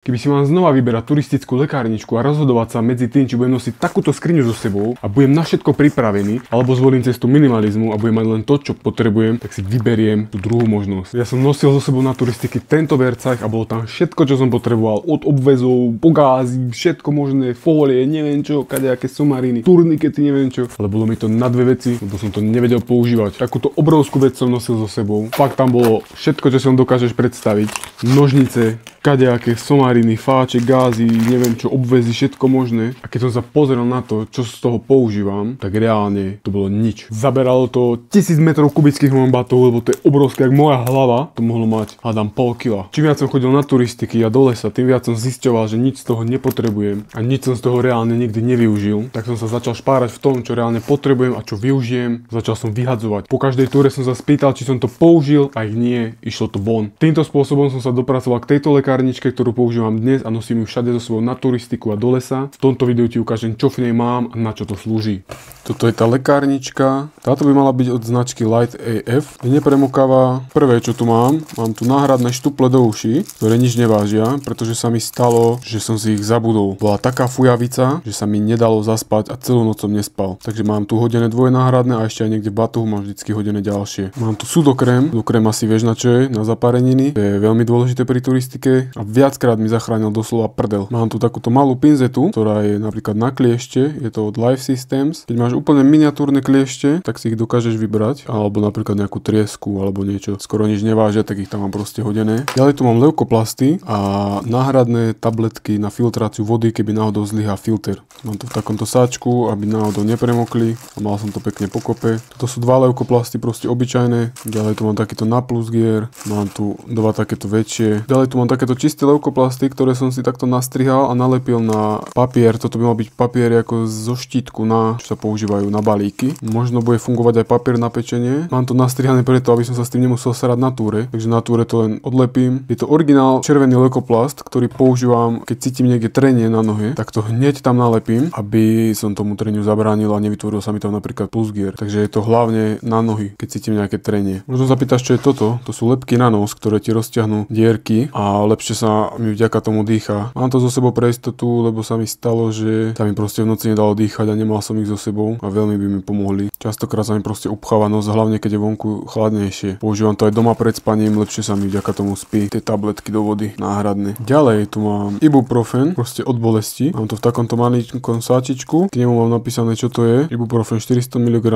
Keby si mám znova vyberať turistickú lekárničku a rozhodovať sa medzi tým, či budem nosiť takúto skriňu so sebou a budem na všetko pripravený, alebo zvolím cestu minimalizmu a budem mať len to, čo potrebujem, tak si vyberiem tú druhú možnosť. Ja som nosil so sebou na turistiky tento vercach a bolo tam všetko, čo som potreboval, od obväzov, pogázy, všetko možné, fólie, neviem čo, kadejaké somariny, turnikety, neviem čo, ale bolo mi to na dve veci, lebo som to nevedel používať. Takúto obrovskú vec som nosil so sebou. Fakt tam bolo všetko, čo si dokážeš predstaviť. Nožnice, kadejaké somariny, fáče, gázy, neviem čo, obväzy, všetko možné. A keď som sa pozrel na to, čo z toho používam, tak reálne to bolo nič. Zaberalo to 1000 metrov kubických môjom batohu, lebo to je obrovské, jak moja hlava. To mohlo mať, hádam, pol kila. Čím viac som chodil na turistiky a do lesa, tým viac som zisťoval, že nič z toho nepotrebujem a nič som z toho reálne nikdy nevyužil. Tak som sa začal špárať v tom, čo reálne potrebujem a čo využijem. Začal som vyhadzovať. Po každej túre som sa spýtal, či som to použil, a ak nie, išlo to von. Týmto spôsobom som sa dopracoval k tejto lekárničke, ktorú používam dnes a nosím ju všade so sebou na turistiku a do lesa. V tomto videu ti ukážem, čo v nej mám a na čo to slúži. Toto je tá lekárnička. Táto by mala byť od značky Light AF. Nepremokáva. Prvé, čo tu mám tu náhradné štuple do uší, ktoré nič nevážia, pretože sa mi stalo, že som si ich zabudol. Bola taká fujavica, že sa mi nedalo zaspať a celú noc som nespal. Takže mám tu hodené dvoje náhradné a ešte aj niekde v batohu mám vždycky hodené ďalšie. Mám tu sudokrém. Sudokrém asi vieš na čo je, na zapáreniny. To je veľmi dôležité pri turistike a viackrát mi zachránil doslova prdel. Mám tu takúto malú pinzetu, ktorá je napríklad na kliešte, je to od Life Systems. Keď máš úplne miniatúrne kliešte, tak si ich dokážeš vybrať, alebo napríklad nejakú triesku alebo niečo. Skoro nič nevážia, tak ich tam mám proste hodené. Ďalej tu mám leukoplasty a náhradné tabletky na filtráciu vody, keby náhodou zlyhá filter. Mám to v takomto sáčku, aby náhodou nepremokli a mal som to pekne pokope. Toto sú dva leukoplasty, proste obyčajné. Ďalej tu mám takýto na plus gear, mám tu dva takéto väčšie. Ďalej tu mám takéto čisté leukoplasty, ktoré som si takto nastrihal a nalepil na papier. Toto by mal byť papier ako zo štítku, čo sa používajú na balíky. Možno bude fungovať aj papier na pečenie. Mám to nastrihané preto, aby som sa s tým nemusel sarať na túre, takže na túre to len odlepím. Je to originál červený leukoplast, ktorý používam, keď cítim niekde trenie na nohe, tak to hneď tam nalepím, aby som tomu treniu zabránil a nevytvoril sa mi tam napríklad plusgier. Takže je to hlavne na nohy, keď cítim nejaké trenie. Možno zapýtaš, čo je toto? To sú lepky na nos, ktoré ti rozťahnú dierky a lepšie sa mi vďaka tomu dýcha. Mám to so sebou pre istotu, lebo sa mi stalo, že sa mi proste v noci nedalo dýchať a nemal som ich so sebou a veľmi by mi pomohli. Častokrát sa mi proste upcháva nos, hlavne keď je vonku chladnejšie. Používam to aj doma pred spaním, lepšie sa mi vďaka tomu spí. Tie tabletky do vody náhradné. Ďalej tu mám ibuprofen, proste od bolesti. Mám to v takomto maličkom sáčičku. K nemu mám napísané, čo to je. Ibuprofen 400 mg,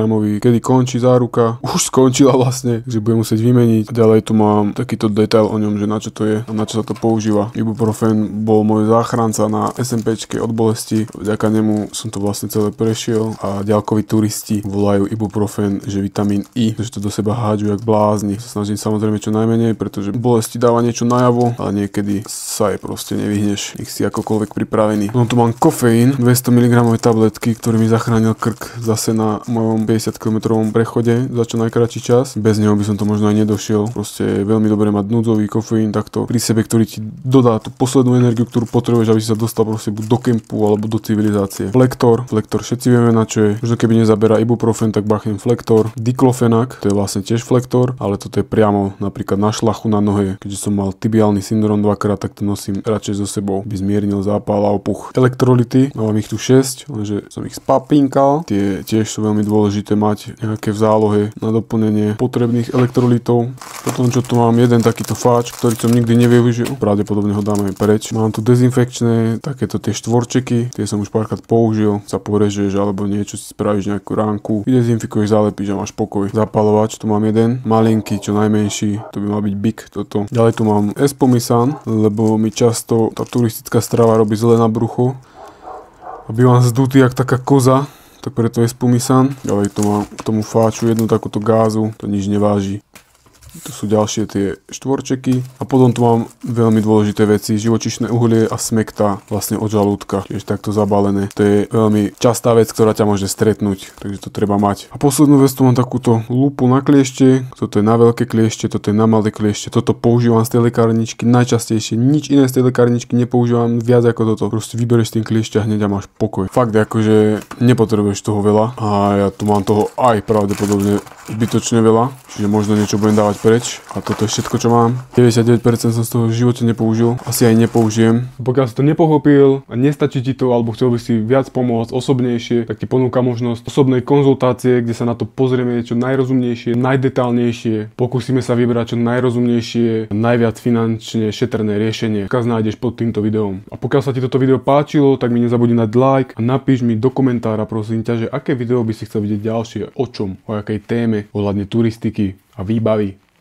kedy končí záruka. Už skončila vlastne, že budem musieť vymeniť. A ďalej tu mám takýto detail o ňom, že na čo to je a na čo sa to používa. Ibuprofen bol môj záchranca na SMPčke od bolesti. Vďaka nemu som to vlastne celé prešiel a ďalkoví turisti volajú ibuprofen, že vitamín I, že to do seba hádžu jak blázni. Snažím samozrejme čo najmenej, pretože bolesti dáva niečo najavo, ale niekedy sa je proste nevyhneš. Ich si akokoľvek pripravený. No tu mám kofeín, 200 mg tabletky, ktorý mi zachránil krk zase na mojom 50 km prechode za čo najkratší čas. Bez neho by som to možno aj nedošiel. Proste je veľmi dobré mať núdzový kofeín takto pri sebe, ktorý ti dodá tú poslednú energiu, ktorú potrebuješ, aby si sa dostal proste buď do kempu alebo do civilizácie. Flektor všetci vieme na čo je. Možno keby nezaberá ibuprofen, tak bachnem flektor. Diklofenak, to je vlastne tiež flektor, ale toto je priamo napríklad na šlachu na nohe. Keďže som mal tibiálny syndrom dvakrát, tak to nosím radšej so sebou, by zmiernil zápal a opuch. Elektrolyty, mám ich tu 6, lenže som ich spapinkal. Tie tiež sú veľmi dôležité mať nejaké v zálohe na doplnenie potrebných elektrolytov. Potom čo tu mám jeden takýto fáč, ktorý som nikdy nevyužil, pravdepodobne ho dáme preč. Mám tu dezinfekčné, takéto tie štvorčeky, tie som už párkrát použil, sa porežeš alebo niečo si spravíš nejakú ránku, dezinfikuješ, zalepíš a máš pokoj. Zapalovač, tu mám jeden, malinký, čo najmenší, to by mal byť Big toto. Ďalej tu mám Espumisan, lebo mi často tá turistická strava robí zle na brucho a bývam zdutý jak taká koza, tak preto Espumisan. Ďalej tu mám k tomu fáču jednu takúto gázu, to nič neváži. Tu sú ďalšie tie štvorčeky a potom tu mám veľmi dôležité veci, živočíšne uhlie a smekta vlastne od žalúdka, tiež takto zabalené. To je veľmi častá vec, ktorá ťa môže stretnúť, takže to treba mať. A poslednú vec tu mám takúto lúpu na kliešte, toto je na veľké kliešte, toto je na malé kliešte, toto používam z tej lekárničky najčastejšie, nič iné z tej lekárničky nepoužívam viac ako toto. Proste vybereš ten kliešť a hneď a máš pokoj. Fakt akože nepotrebuješ toho veľa a ja tu mám toho aj pravdepodobne zbytočne veľa, čiže možno niečo budem dávať preč a toto je všetko, čo mám. 99% som z toho v živote nepoužil, asi aj nepoužijem. Pokiaľ si to nepochopil a nestačí ti to, alebo chcel by si viac pomôcť osobnejšie, tak ti ponúka možnosť osobnej konzultácie, kde sa na to pozrieme čo najrozumnejšie, najdetálnejšie. Pokúsime sa vybrať čo najrozumnejšie, najviac finančne šetrné riešenie. Odkaz nájdeš pod týmto videom. A pokiaľ sa ti toto video páčilo, tak mi nezabudni dať like a napíš mi do komentára, prosím ťa, že aké video by si chcel vidieť ďalšie, o čom, o akej téme, ohľadne turistiky a výbavy.